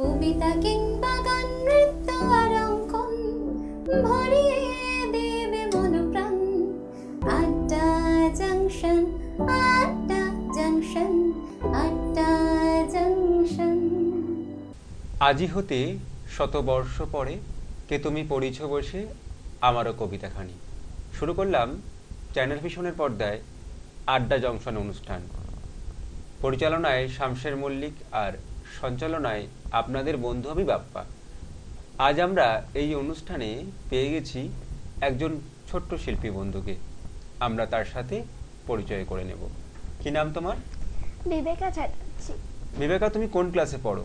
কবিতা কিংবা গান নৃত্য আর অঙ্কন ভরিয়ে দেবে মনপ্রাণ। আড্ডা জাংশন, আড্ডা জাংশন, আড্ডা জাংশন। আজি হতে শতবর্ষ পরে কে তুমি পড়িছ বসে আমারও কবিতাখানি। শুরু করলাম চ্যানেল ভিশনের পর্দায় আড্ডা জংশন অনুষ্ঠান। পরিচালনায় শামশের মল্লিক আর সঞ্চালনায় আপনাদের বন্ধু আমি বাপ্পা। আজ আমরা এই অনুষ্ঠানে পেয়ে গেছি একজন ছোট্ট শিল্পী বন্ধুকে। আমরা তার সাথে পরিচয় করে নেব। কি নাম তোমার? বিবেকা চ্যাটার্জি। বিবেকা, তুমি কোন ক্লাসে পড়ো?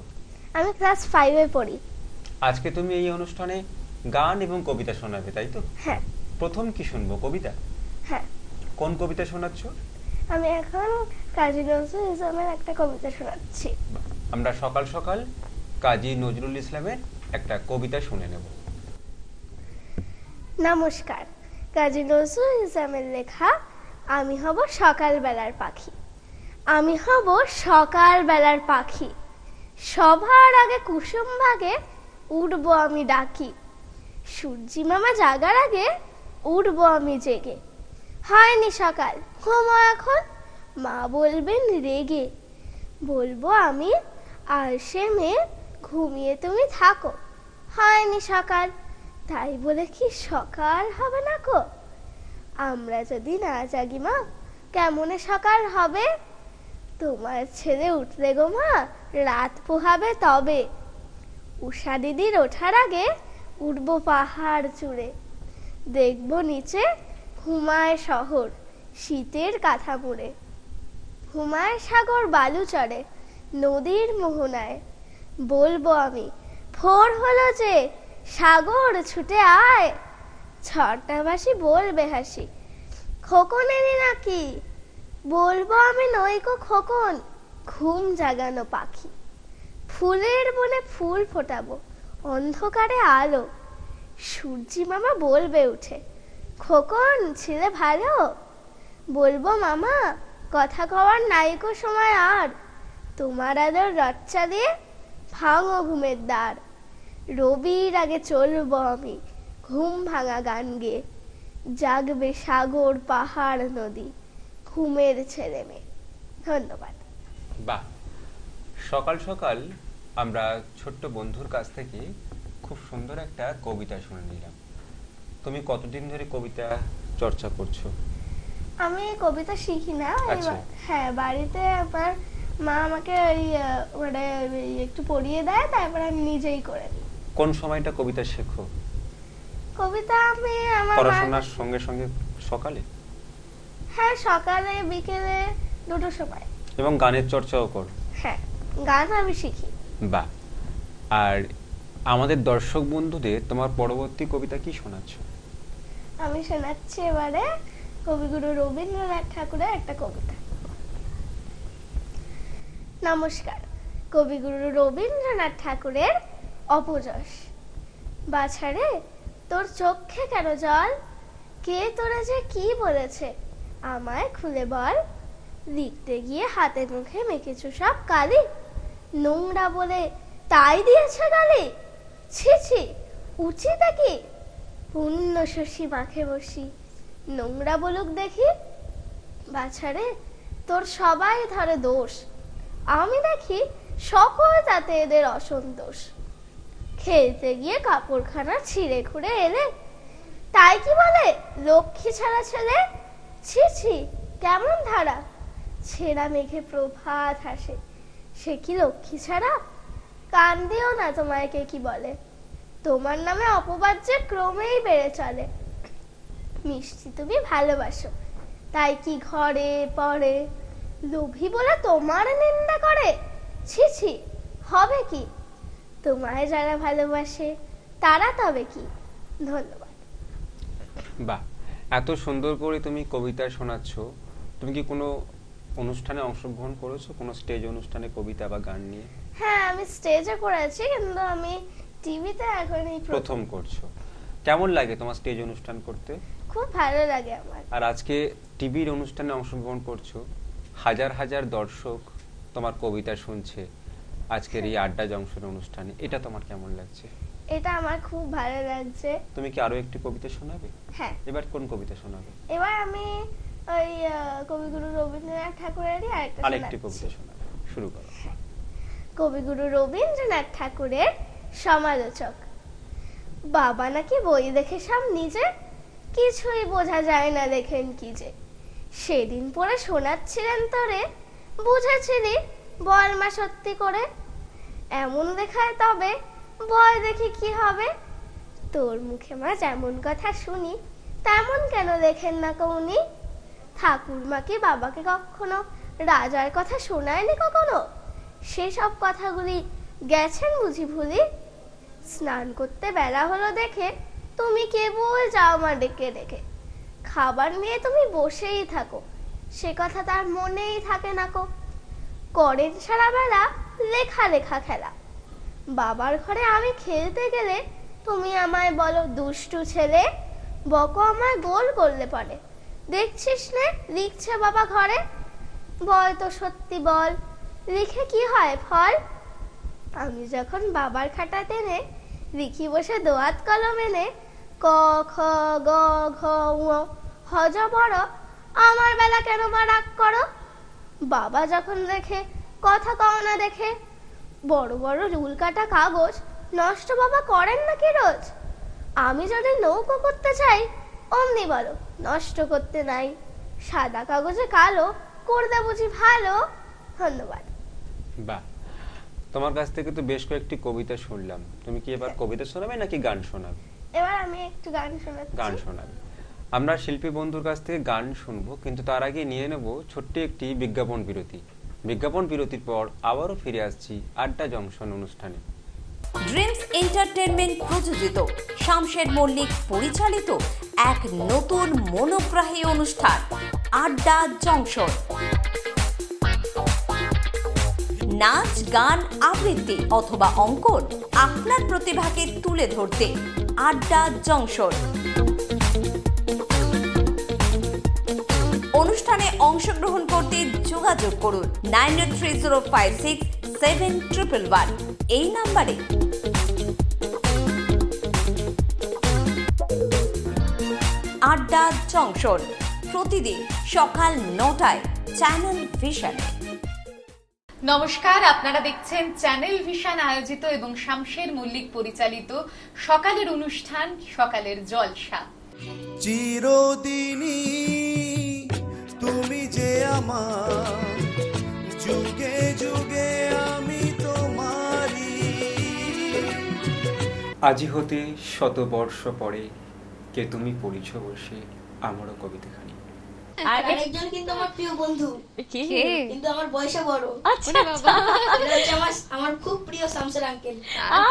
আমি ক্লাস 5-এ পড়ি। আজকে তুমি এই অনুষ্ঠানে গান এবং কবিতা শোনাবে, তাই তো? হ্যাঁ। প্রথম কি শুনবো? কবিতা? হ্যাঁ। কোন কবিতা শোনাচ্ছ? আমি এখন কাজী নজরুল ইসলামের একটা কবিতা শোনাচ্ছি। আমরা সকাল সকাল কাজী নজরুল ইসলামের একটা কবিতা শুনে নেব। নমস্কার। কাজী নজরুল ইসলামের লেখা আমি হব সকালবেলার পাখি। আমি হব সকালবেলার পাখি, সবার আগে কুসুম ভাগে উঠবো আমি ডাকি। সূর্যি মামা জাগার আগে উঠবো আমি জেগে। হয়নি সকাল, ঘুমো এখন, মা বলবেন রেগে। বলবো আমি আর সে মেয়ে, ঘুমিয়ে তুমি থাকো। হয়নি সকাল, তাই বলে কি সকাল হবে না কো? আমরা যদি না জাগি মা, কেমনে সকাল হবে? তোমার ছেলে উঠলে গো মা, রাত পোহাবে তবে। উষা দিদির ওঠার আগে উঠবো পাহাড় চূড়ে। দেখবো নিচে ঘুমায় শহর শীতের কাঁথা মুড়ে। ঘুমায় সাগর বালু চড়ে নদীর মোহনায়। বলবো আমি ভোর হলো যে, সাগর ছুটে আয়। ছটা বাসি বলবে হাসি, খোকন এলি নাকি? বলবো আমি নইকো খোকন, ঘুম জাগানো পাখি। ফুলের বনে ফুল ফোটাবো, অন্ধকারে আলো। সূর্যি মামা বলবে উঠে, খোকন ছিলে ভালো? বলবো মামা কথা কওয়ার নাইকো সময় আর। তোমার আদর রথ চালিয়ে ভাঙো ঘুমের দ্বার। রবির আগে চলবো আমি ঘুম ভাঙা গান গেয়ে। জাগবে সাগর পাহাড় নদী, ঘুমের ছেলে মেয়ে। ধন্যবাদ। বাহ, সকাল সকাল আমরা ছোট্ট বন্ধুর কাছ থেকে খুব সুন্দর একটা কবিতা শুনে নিলাম। তুমি কতদিন ধরে কবিতা চর্চা করছো? আমি কবিতা শিখি না। আচ্ছা। হ্যাঁ, বাড়িতে আমার মা আমাকে মানে একটু পড়িয়ে দেয়, তারপর আমি নিজেই করে নিই। কোন সময়টা কবিতা শেখো? কবিতা আমি আমার পড়াশোনার সঙ্গে সঙ্গে সকালে? হ্যাঁ, সকালে বিকেলে দুটো সময়। এবং গানের চর্চাও করো? হ্যাঁ, গান আমি শিখি। বাহ। আর আমাদের দর্শক বন্ধুদের তোমার পরবর্তী কবিতা কি শোনাচ্ছ? আমি শোনাচ্ছি এবারে কবিগুরু রবীন্দ্রনাথ ঠাকুরের একটা কবিতা। নমস্কার। কবিগুরু রবীন্দ্রনাথ ঠাকুরের অপযশ। বাছারে তোর চোখে কেন জল? কে তোরা যে কি বলেছে আমায় খুলে বল। লিখতে গিয়ে হাতে মুখে মেখেছো সব কালি, নোংরা বলে তাই দিয়েছে গালি। ছি ছি, উচিত কি? পুণ্য শশী মাখে বসি, নোংরা বলুক দেখি। বাছারে তোর সবাই ধরে দোষ, আমি দেখি সকল তাতে এদের অসন্তোষ। খেলতে গিয়ে কাপড়খানা ছিঁড়ে খুঁড়ে এলে, তাই কি বলে লক্ষ্মী ছাড়া ছেলে। ছি ছি, কেমন ধারা, ছেঁড়া মেঘে প্রভাত হাসে, সে কি লক্ষ্মী ছাড়া? কান দিও না তোমায় কে কি বলে, তোমার নামে অপবাদ যে ক্রমেই বেড়ে চলে। মিষ্টি তুমি ভালোবাসো, তাই কি ঘরে পড়ে লোভী বলে তোমার নিন্দা করে। ছি ছি, হবে কি? তোমায় যারা ভালোবাসে তারা তবে কি? ধন্যবাদ। বাহ, এত সুন্দর করে তুমি কবিতা শোনাচ্ছ। তুমি কি কোনো অনুষ্ঠানে অংশগ্রহণ করেছো, কোনো স্টেজ অনুষ্ঠানে কবিতা বা গান নিয়ে? হ্যাঁ, আমি স্টেজে করেছি, কিন্তু আমি টিভিতে এখন এই প্রথম করছো। কেমন লাগে তোমার স্টেজ অনুষ্ঠান করতে? খুব ভালো লাগে আমার। আর আজকে টিভির অনুষ্ঠানে অংশগ্রহণ করছো, হাজার হাজার দর্শক তোমার কবিতা শুনছে। আজকের এই আড্ডা জংশন অনুষ্ঠানে, এটা তোমার কেমন লাগছে? এটা আমার খুব ভালো লাগছে। তুমি কি আরো একটি কবিতা শোনাবে? হ্যাঁ, এবার কোন কবিতা শোনাবে? এবার আমি ওই কবিগুরু রবীন্দ্রনাথ ঠাকুরেরই আরেকটি কবিতা শোনাবে, শুরু করো। কবিগুরু রবীন্দ্রনাথ ঠাকুরের সমালোচক। বাবা নাকি বই দেখে সব নিজে, কিছুই বোঝা যায় না দেখেন কি যে। সেদিন পরে শোনাচ্ছিলেন তোরে, বুঝেছিলি বল মা সত্যি করে। এমন দেখায় তবে বল দেখি কি হবে। তোর মুখে মা যেমন কথা শুনি, তেমন কেন দেখেন না কৌনি। ঠাকুরমা কি বাবাকে কখনো রাজার কথা শোনায়নি কখনো? সেসব কথাগুলি গেছেন বুঝি ভুলি। স্নান করতে বেলা হলো দেখে তুমি কেবল যাও মা ডেকে ডেকে। খাবার নিয়ে তুমি বসেই থাকো, সে কথা তার মনেই থাকে না কো। করেন সারা বেলা লেখা লেখা খেলা। বাবার ঘরে আমি খেলতে গেলে তুমি আমায় বলো দুষ্টু ছেলে। বকো আমায় গোল করলে পরে, দেখছিস নে লিখছে বাবা ঘরে। বল তো সত্যি বল, লিখে কি হয় ফল? আমি যখন বাবার খাতা টেনে লিখি বসে দোয়াত কলম এনে, ক খ গ ঘ ঙ হজ বড়, আমার বেলা কেন বা রাগ করো? বাবা যখন দেখে কথা কও না দেখে, বড় বড় রুল কাটা কাগজ নষ্ট বাবা করেন নাকি রোজ? আমি যদি নৌকো করতে চাই অমনি বলো নষ্ট করতে নাই। সাদা কাগজে কালো করতে বুঝি ভালো। ধন্যবাদ। বাহ, তোমার কাছ থেকে তো বেশ কয়েকটি কবিতা শুনলাম। তুমি কি এবার কবিতা শোনাবে নাকি গান শোনাবে? এবার আমি একটু গান শোনাচ্ছি। গান শোনাবে। আমরা শিল্পী বন্ধুর কাছ থেকে গান শুনবো, কিন্তু তার আগে নিয়ে নেব ছোট্ট একটি বিজ্ঞাপন বিরতি। বিজ্ঞাপন বিরতির পর আবারও ফিরে আসছি আড্ডা জংশন অনুষ্ঠানে। ড্রিমস এন্টারটেনমেন্ট প্রযোজিত, শামশের মল্লিক পরিচালিত এক নতুন মনোগ্রাহী অনুষ্ঠান আড্ডা জংশন। নাচ, গান, আবৃত্তি অথবা অঙ্কন, আপনার প্রতিভাকে তুলে ধরতে আড্ডা জংশন। অনুষ্ঠানে অংশগ্রহণ করতে যোগাযোগ করুন 9830567111 এই নাম্বারে। আড্ডা জংশন প্রতিদিন সকাল 9টায় চ্যানেল ভিশনে। নমস্কার, আপনারা দেখছেন চ্যানেল ভিশন আয়োজিত এবং শামশের মল্লিক পরিচালিত সকালের অনুষ্ঠান সকালের জলসা। চিরদিনই তুমি যে আমার, যুগে যুগে আমি তোমারই। আজি হতে শত বর্ষ পরে কে তুমি পড়িছ বসে আমারও কবিতাখানি। আর আরেকজন কিন্তু আমার প্রিয় বন্ধু, কিন্তু আমার বয়সে বড়। আচ্ছা আচ্ছা, এটা হচ্ছে আমার খুব প্রিয় শামসের আঙ্কেল।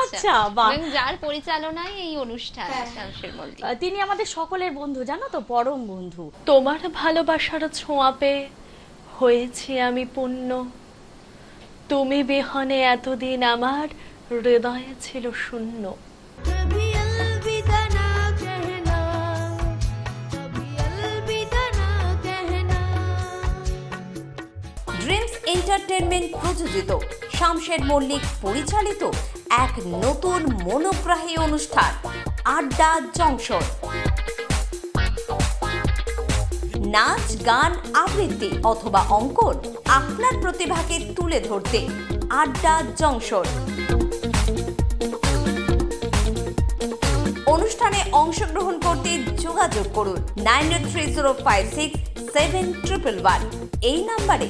আচ্ছা বাহ, এবং যার পরিচালনায় এই অনুষ্ঠান হ্যাঁ। শামশের মল্লিক। তিনি আমাদের সকলের বন্ধু, জানো তো, পরম বন্ধু। তোমার ভালোবাসার ছোঁয়া পেয়ে হয়েছি আমি পূর্ণ। তুমি বিহনে এতদিন আমার হৃদয়ে ছিল শূন্য। ড্রিমস এন্টারটেনমেন্ট প্রযোজিত, শামশের মল্লিক পরিচালিত এক নতুন মনোগ্রাহী অনুষ্ঠান আড্ডা জংশন। নাচ, গান, আবৃত্তি অথবা অঙ্কন, আপনার প্রতিভাকে তুলে ধরতে আড্ডা জংশন। অনুষ্ঠানে অংশগ্রহণ করতে যোগাযোগ করুন 9830567111 এই নাম্বারে।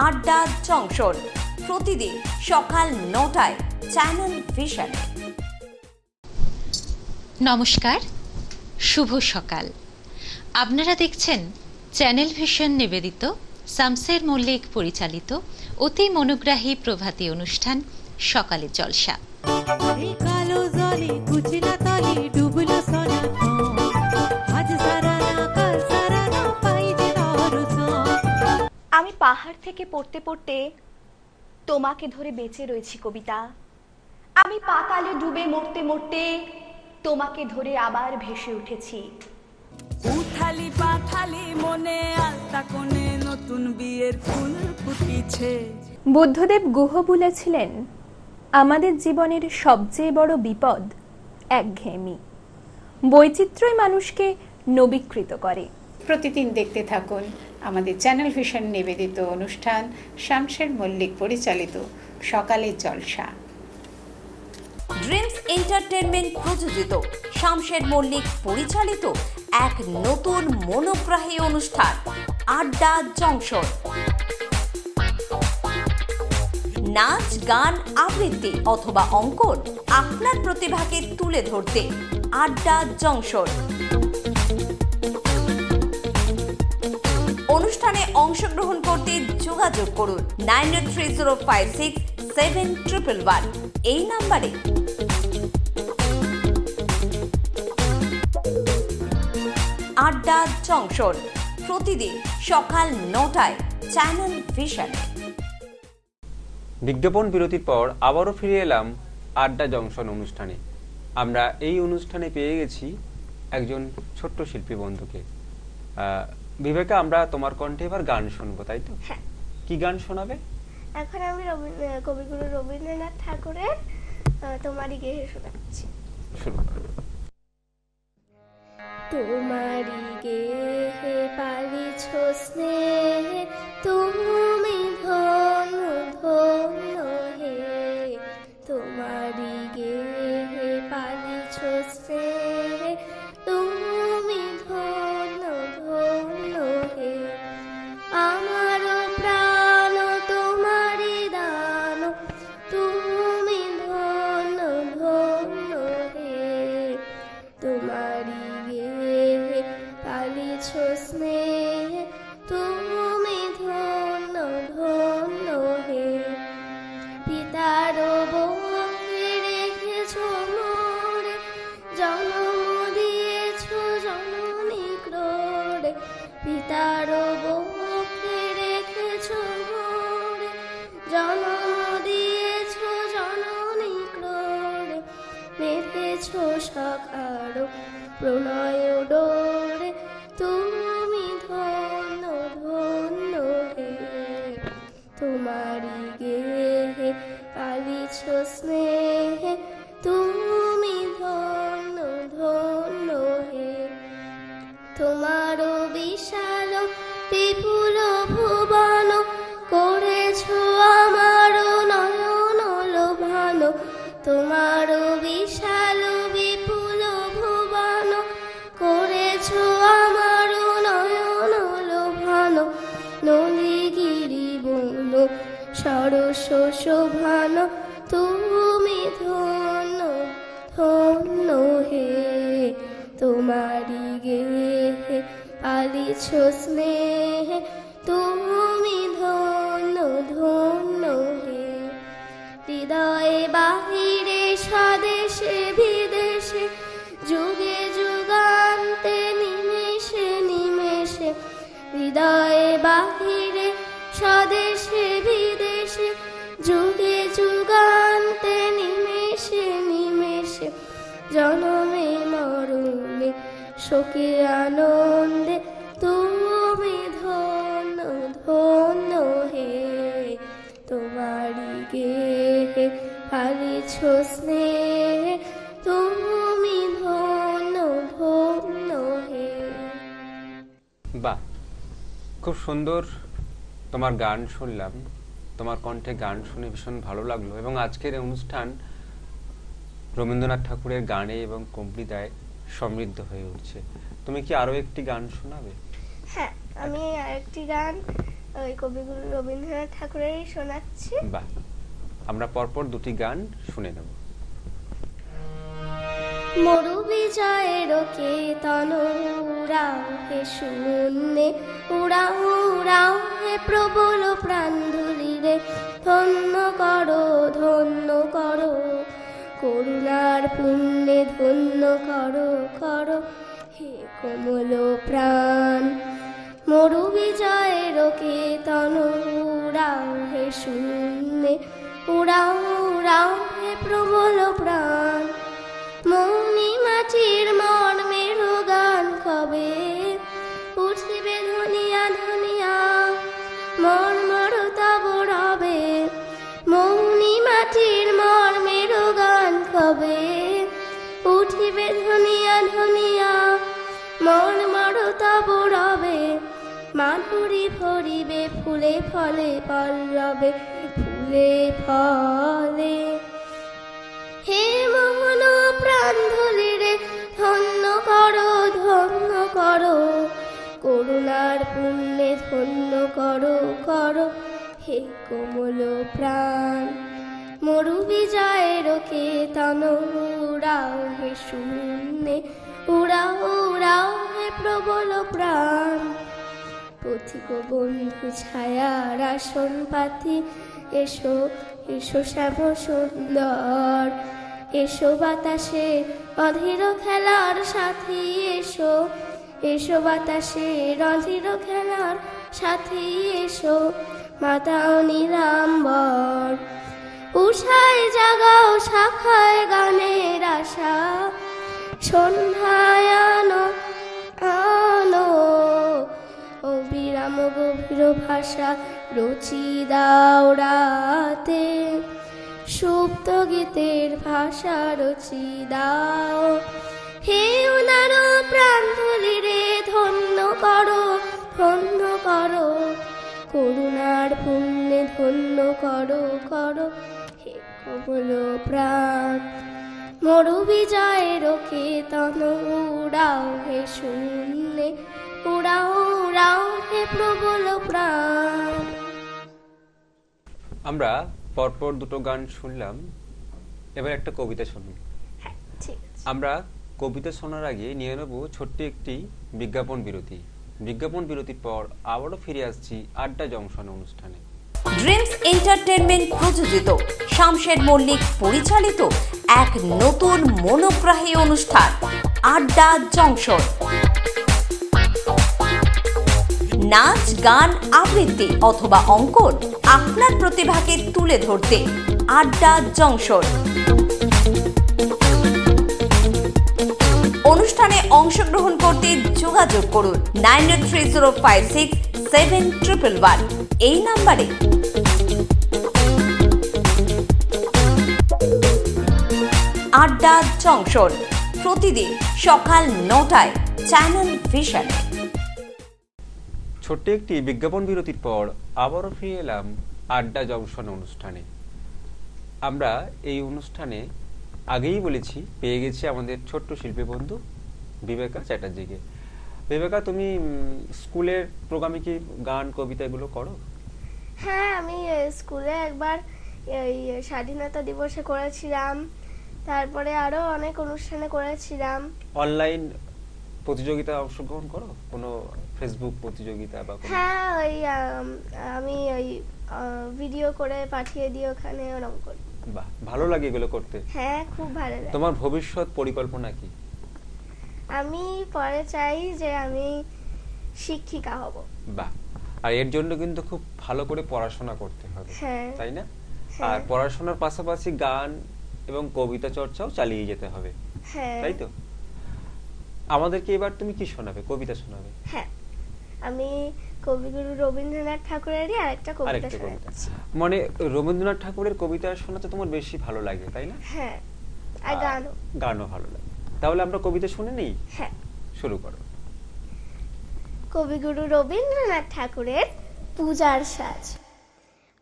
আড্ডা জংশন প্রতিদিন সকাল 9টায় চ্যানেল ভিশনে। নমস্কার, শুভ সকাল। আপনারা দেখছেন চ্যানেল ভিশন নিবেদিত শামশের মল্লিক পরিচালিত অতি মনোগ্রাহী প্রভাতী অনুষ্ঠান সকালের জলসা। আমি পাহাড় থেকে পড়তে পড়তে তোমাকে ধরে বেঁচে রয়েছি কবিতা। আমি পাতালে ডুবে মরতে মরতে তোমাকে ধরে আবার ভেসে উঠেছি। উথালি পাথালি মনে আলতা কোণে নতুন বিয়ের ফুল ফুটিছে। বুদ্ধদেব গুহ বলেছিলেন, আমাদের জীবনের সবচেয়ে বড় বিপদ একঘেয়েমি। বৈচিত্র্যই মানুষকে নবীকৃত করে। প্রতিদিন দেখতে থাকুন আমাদের চ্যানেল ভিশন নিবেদিত অনুষ্ঠান শামশের মল্লিক পরিচালিত সকালের জলসা। ড্রিমস এন্টারটেনমেন্ট প্রযোজিত শামশের মল্লিক পরিচালিত এক নতুন মনোগ্রাহী অনুষ্ঠান আড্ডা জংশন। নাচ, গান, আবৃত্তি অথবা অঙ্কন, আপনার প্রতিভাকে তুলে ধরতে আড্ডা জংশন। অনুষ্ঠানে অংশগ্রহণ করতে যোগাযোগ করুন 9830567111 এই নাম্বারে। আড্ডা জংশন প্রতিদিন সকাল 9টায় চ্যানেল ভিশনে। বিজ্ঞাপন বিরতির পর আবারও ফিরে এলাম আড্ডা জংশন অনুষ্ঠানে। আমরা এই অনুষ্ঠানে পেয়ে গেছি একজন ছোট্ট শিল্পী বন্ধুকে। বিবেকা, আমরা তোমার কণ্ঠে এবার গান শুনবো, তাই তো? কি গান শোনাবে? এখন আমি কবিগুরু রবীন্দ্রনাথ ঠাকুরের তোমারই গেহে শোনাচ্ছি। তোমারই গেহে পালিছ স্নেহে, তুমি ধন্য ধন্য হে। তোমারই গেহে পালিছ স্নেহে, তুমি ধন্য ধন্য হে। আমার প্রাণ তোমারই দান, তুমি ধন্য ধন্য হে। তোমারই গেহে পালিছ স্নেহে, তুমি ধন্য ধন্য হে। পিতার বুকে রেখেছ মোরে, জন্ম দিয়েছ জননী ক্রোড়ে। পিতার বুকে রেখেছ মোরে, জন্ম দিয়েছ জননী ক্রোড়ে। মেতেছ সখার প্রণয় ডোরে, তুমি ধন্য ধন্য হে। তোমারই গেহে পালিছ স্নেহে, তুমি ধন্য ধন্য হে। তোমার বিশাল বিপুল ভুবন, করেছ আমার নয়ন লোভানো। তোমার বিশাল বিপুল ভুবন, করেছ আমার নয়ন লোভানো। নলিগিরি বন সরস শোভান, তুমি ধন্য ধন্য হে। তোমারই গেহে পালিছ স্নেহে, তুমি ধন্য ধন্য হে। হৃদয়ে বাহিরে স্বদেশে বিদেশে, যুগে যুগান্তে নিমেষে নিমেষে। হৃদয়ে বাহিরে স্বদেশে বিদেশে, যুগে যুগান্তে নিমেষে নিমেষে। জনমে মরণে শোকে আনন্দে, তুমি ধন্য ধন্য হে। তোমারই গেহে পালিছ স্নেহে, তুমি ধন্য ধন্য হে। বাহ, খুব সুন্দর তোমার গান শুনলাম। তোমার কণ্ঠে গান শুনে ভীষণ ভালো লাগলো। এবং আজকের অনুষ্ঠান রবীন্দ্রনাথ ঠাকুরের গানে এবং কবিতায় সমৃদ্ধ হয়ে উঠছে। তুমি কি আরো একটি গান শোনাবে? হ্যাঁ, আমি আরেকটি গান ওই কবিগুরু রবীন্দ্রনাথ ঠাকুরেরই শোনাচ্ছি। বাহ, আমরা পরপর দুটি গান শুনে নেব। মরু বিজয়ের কেতন উড়াও হে শূন্যে, উড়াও উড়াও হে প্রবল প্রাণ ধুলিরে। ধন্য করো করুণার পুণ্যে, ধন্য করো করো হে কোমল প্রাণ। মরু বিজয়ের কেতন উড়াও হে শূন্যে, উড়াও উড়াও হে প্রবল প্রাণ। মৌনি মাটির মর্মের গান কবে মাটির মর্মের গান কবে উঠিবে ধনিয়া ধনিয়া, মর্মর তব রবে মাধুরী ভরিবে ফুলে ফলে পল্লবে ফুলে ফলে। হে মোহন প্রাণ ধলিরে ধন্য করো ধন্য করো, করুণার পুণ্যে ধন্য করো করো হে কোমল প্রাণ। মরু বিজয়ের কেতন উড়াও হে শূন্যে, উড়াও উড়াও হে প্রবল প্রাণ। পথিক বন্ধু ছায়ার আসন পাতি, এসো এসো শ্যাম সুন্দর, এসো বাতাসে অধীর খেলার সাথী, এসো এসো বাতাসে অধীর খেলার সাথী, এসো মাতাও নীলাম্বর। উষায় জাগাও শাখায় গানের আশা, সন্ধ্যায় আনো আনো অবিরাম গভীর ভাষা রচি দাও রাতে, সুপ্ত গীতের ভাষা রচি দাও। হে উনার প্রাণ ধলিরে ধন্য করো ধন্য করো, করুণার পুণ্যে ধন্য করো করো হে কোমল প্রাণ। মরু বিজয়ের কেতন উড়াও হে শূন্যে, উড়াও উড়াও হে প্রবল প্রাণ। আমরা পরপর দুটো গান শুনলাম, এবার একটা কবিতা শুনুন। আমরা কবিতা শোনার আগে নিয়ে নেব ছোট্ট একটি বিজ্ঞাপন বিরতি। বিজ্ঞাপন বিরতির পর আবারও ফিরে আসছি আড্ডা জংশন অনুষ্ঠানে। ড্রিমস এন্টারটেনমেন্ট প্রযোজিত, শামশের মল্লিক পরিচালিত এক নতুন মনোগ্রাহী অনুষ্ঠান আড্ডা জংশন। নাচ, গান, আবৃত্তি অথবা অঙ্কন, আপনার প্রতিভাকে তুলে ধরতে আড্ডা জংশন। অনুষ্ঠানে অংশগ্রহণ করতে যোগাযোগ করুন 9830567111 এই নাম্বারে। আড্ডা জংশন প্রতিদিন সকাল 9টায় চ্যানেল ভিশনে। ছোট্ট একটি বিজ্ঞাপন বিরতির পর আবারও ফিরে এলাম আড্ডা জংশন অনুষ্ঠানে। আমরা এই অনুষ্ঠানে আগেই বলেছি পেয়ে গেছি আমাদের ছোট্ট শিল্পী বন্ধু বিবেকা চ্যাটার্জিকে। বিবেকা, তুমি স্কুলের প্রোগ্রামে কি গান কবিতা এগুলো করো? হ্যাঁ, আমি স্কুলে একবার এই স্বাধীনতা দিবসে করেছিলাম, তারপরে আরো অনেক অনুষ্ঠানে করেছিলাম। অনলাইন প্রতিযোগিতা অংশগ্রহণ করো, কোনো ফেসবুক প্রতিযোগিতা বা কোনো? হ্যাঁ, ওই আমি ওই ভিডিও করে পাঠিয়ে দিই ওখানে, ওরকম করি। বাহ, ভালো লাগে এগুলো করতে? হ্যাঁ, খুব ভালো লাগে। তোমার ভবিষ্যৎ পরিকল্পনা কি? আমি পরে চাই যে আমি শিক্ষিকা হব। বাহ, আর এর জন্য কিন্তু খুব ভালো করে পড়াশোনা করতে হবে, তাই না? আর পড়াশোনার পাশাপাশি গান এবং কবিতা চর্চাও চালিয়ে যেতে হবে, তাই তো? আমাদেরকে এবার তুমি কি শোনাবে? কবিতা শোনাবে? হ্যাঁ, আমি কবিগুরু রবীন্দ্রনাথ ঠাকুরেরই আরেকটা কবিতা শোনাচ্ছি। মানে রবীন্দ্রনাথ ঠাকুরের কবিতা শোনাতে তোমার বেশি ভালো লাগে, তাই না? হ্যাঁ, আর গানও ভালো লাগে। তাহলে আমরা কবিতা শুনে নেই? হ্যাঁ, শুরু করো। কবিগুরু রবীন্দ্রনাথ ঠাকুরের পূজার সাজ।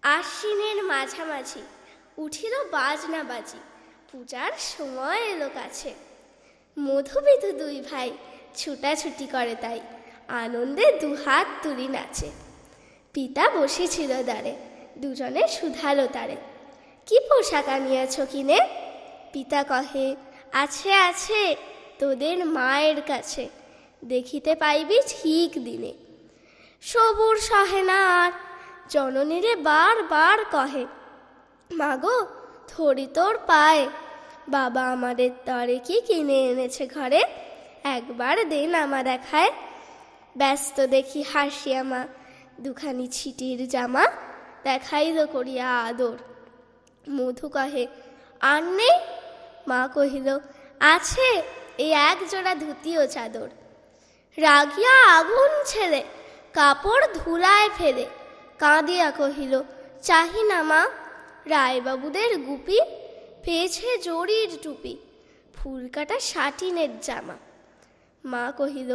আশ্বিনের মাঝামাঝি উঠিল বাজনা বাজি, পূজার সময় এলো কাছে। মধুবিধু দুই ভাই ছুটাছুটি করে, তাই আনন্দে দুহাত তুলি নাচে। পিতা বসেছিল দ্বারে, দুজনে শুধালো তারে, কি পোশাক আনিয়াছ কিনে? পিতা কহে, আছে আছে তোদের মায়ের কাছে, দেখিতে পাইবি ঠিক দিনে। সবুর সহে না আর, জননীরে বার বার কহে, মাগো ধরি তোর পায়ে, বাবা আমাদের তরে কি কিনে এনেছে ঘরে, একবার দেন আমা দেখায়। ব্যস্ত দেখি হাসিয়া মা, দুখানি ছিটির জামা, দেখাইল করিয়া আদর। মধু কহে, আর নেই? মা কহিল, আছে এই এক জোড়া ধুতি ও চাদর। রাগিয়া আগুন ছেড়ে কাপড় ধুলায় ফেলে, কাঁদিয়া কহিল, চাহি না মা, রায়বাবুদের গুপি, পেয়েছে জরির টুপি, ফুল কাটা শাটিনের জামা। মা কহিল,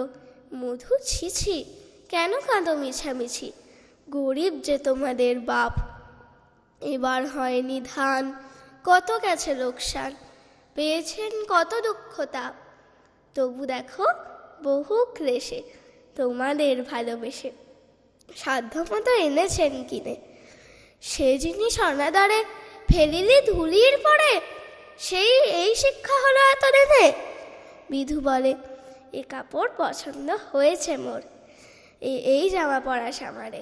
মধু ছিছি, কেন কাঁদো মিছামিছি, গরিব যে তোমাদের বাপ, এবার হয়নি ধান, কত গেছে লোকসান, পেয়েছেন কত দুঃখ তাপ, তবু দেখো বহু ক্লেশে তোমাদের ভালোবেসে সাধ্যমতো এনেছেন কিনে। সে জিনিস অনাদরে ফেলিলি ধুলির পরে, সেই এই শিক্ষা হলো এত দিনে। বিধু বলে, এ কাপড় পছন্দ হয়েছে মোর, এই জামা পরা সামারে।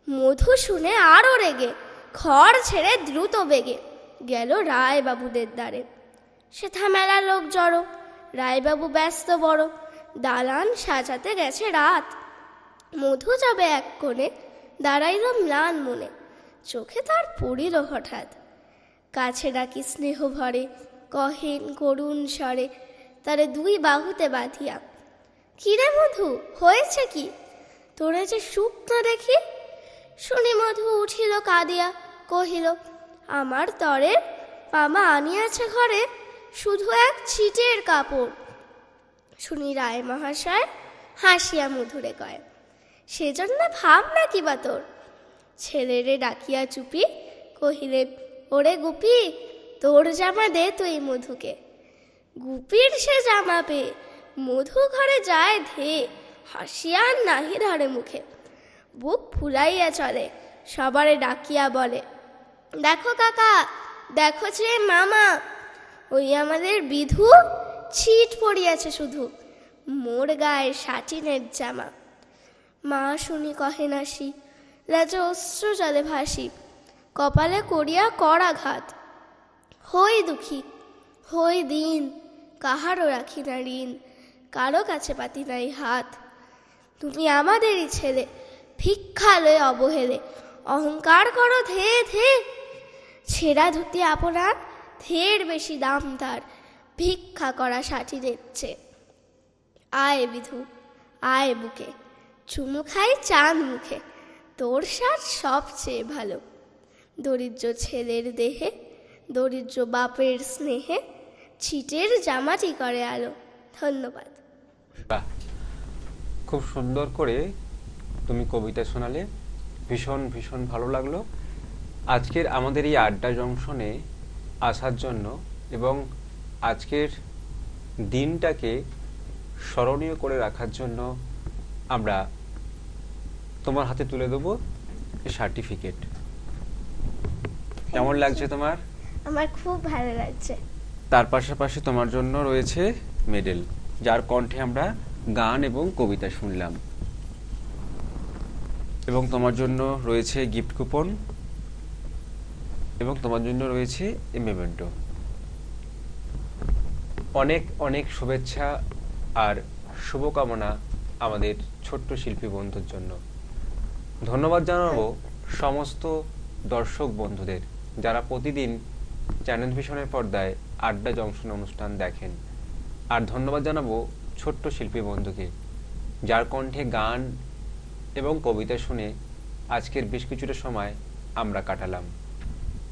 মধু শুনে আরো রেগে ঘর ছেড়ে দ্রুত বেগে গেল রায়বাবুদের দ্বারে। সেথা মেলা লোক জড়ো, রায়বাবু ব্যস্ত বড়, দালান সাজাতে গেছে রাত। মধু যাবে এক কোণে, দাঁড়াইল ম্লান মনে, চোখে তার পড়িল হঠাৎ। কাছে ডাকি স্নেহ ভরে, কহেন করুণ স্বরে, তারে দুই বাহুতে বাঁধিয়া, কিরে মধু হয়েছে কি, তোরে যে শুকনো দেখি। শুনি মধু উঠিল কাঁদিয়া, কহিল, আমার তরে মামা আনিয়াছে ঘরে শুধু এক ছিটের কাপড়। শুনি রায় মহাশয় হাসিয়া মধুরে কয়, সেজন্য ভাব না কি বা তোর। ছেলেরে ডাকিয়া চুপি কহিলেন, ওরে গুপি, তোর জামা দে তুই মধুকে। গুপির সে জামা পেয়ে মধু ঘরে যায় ধে, হাসিয়া নাহি ধরে মুখে, বুক ফুলাইয়া চলে, সবারে ডাকিয়া বলে, দেখো কাকা, দেখো যে মামা, ওই আমাদের বিধু ছিট পড়িয়াছে শুধু, মোর গায়ে শাটিনের জামা। মা শুনি কহে নাসি, লাজে অশ্রু জলে ভাসি, কপালে করিয়া করাঘাত। হই দুঃখী, হই দিন, কাহারও রাখি না ঋণ, কারো কাছে পাতি নাই হাত। তুমি আমাদেরই ছেলে, ভিক্ষা লয়ে অবহেলে, অহংকার করো ধে ধে। ছেঁড়া ধুতি আপনার, ধের বেশি দাম তার, ভিক্ষা করা শাটিনের চেয়ে। আয় বিধু, আয় বুকে, চুমু খাই চাঁদ মুখে, তোর সাজ সবচেয়ে ভালো। দরিদ্র ছেলের দেহে, দরিদ্র বাপের স্নেহে, ছিটের জামাটি করে আলো। ধন্যবাদ। বাহ, খুব সুন্দর করে তুমি কবিতা শোনালে, ভীষণ ভীষণ ভালো লাগলো। আজকের আমাদের এই আড্ডা জংশনে আসার জন্য এবং আজকের দিনটাকে স্মরণীয় করে রাখার জন্য আমরা তোমার হাতে তুলে দেবো সার্টিফিকেট। কেমন লাগছে তোমার? আমার খুব ভালো লাগছে। তার পাশাপাশি তোমার জন্য রয়েছে মেডেল, যার কণ্ঠে আমরা গান এবং কবিতা শুনলাম, এবং তোমার জন্য রয়েছে গিফট কুপন, এবং তোমার জন্য রয়েছে মেমেন্টো। অনেক অনেক শুভেচ্ছা আর শুভকামনা আমাদের ছোট্ট শিল্পী বন্ধুর জন্য। ধন্যবাদ জানাবো সমস্ত দর্শক বন্ধুদের যারা প্রতিদিন চ্যানেল ভিশনের পর্দায় আড্ডা জংশন অনুষ্ঠান দেখেন। আর ধন্যবাদ জানাবো ছোট্ট শিল্পী বন্ধুকে, যার কণ্ঠে গান এবং কবিতা শুনে আজকের বেশ কিছুটা সময় আমরা কাটালাম।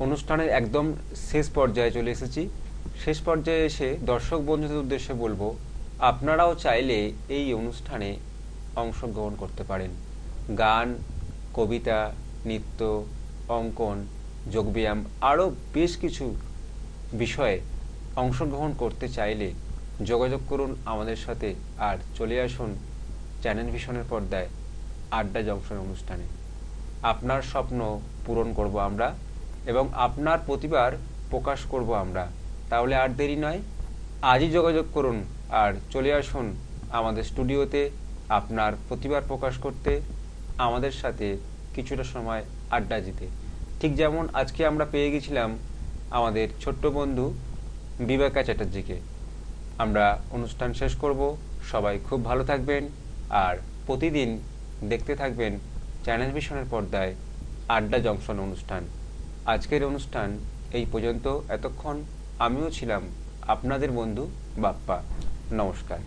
অনুষ্ঠানের একদম শেষ পর্যায়ে চলে এসেছি। শেষ পর্যায়ে এসে দর্শক বন্ধুদের উদ্দেশ্যে বলবো, আপনারাও চাইলে এই অনুষ্ঠানে অংশগ্রহণ করতে পারেন। গান, কবিতা, নৃত্য, অঙ্কন, যোগব্যায়াম আরও বেশ কিছু বিষয়ে অংশগ্রহণ করতে চাইলে যোগাযোগ করুন আমাদের সাথে, আর চলে আসুন চ্যানেল ভিশনের পর্দায় আড্ডা জংশন অনুষ্ঠানে। আপনার স্বপ্ন পূরণ করব আমরা এবং আপনার প্রতিভার প্রকাশ করব আমরা। তাহলে আর দেরি নয়, আজই যোগাযোগ করুন আর চলে আসুন আমাদের স্টুডিওতে আপনার প্রতিভার প্রকাশ করতে, আমাদের সাথে কিছুটা সময় আড্ডা দিতে। ঠিক যেমন আজকে আমরা পেয়ে গেছিলাম আমাদের ছোট্ট বন্ধু বিবেকা চ্যাটার্জিকে। আমরা অনুষ্ঠান শেষ করব। সবাই খুব ভালো থাকবেন আর প্রতিদিন দেখতে থাকবেন চ্যানেল ভিশনের পর্দায় আড্ডা জংশন অনুষ্ঠান। আজকের অনুষ্ঠান এই পর্যন্ত। এতক্ষণ আমিও ছিলাম আপনাদের বন্ধু বাপ্পা। নমস্কার।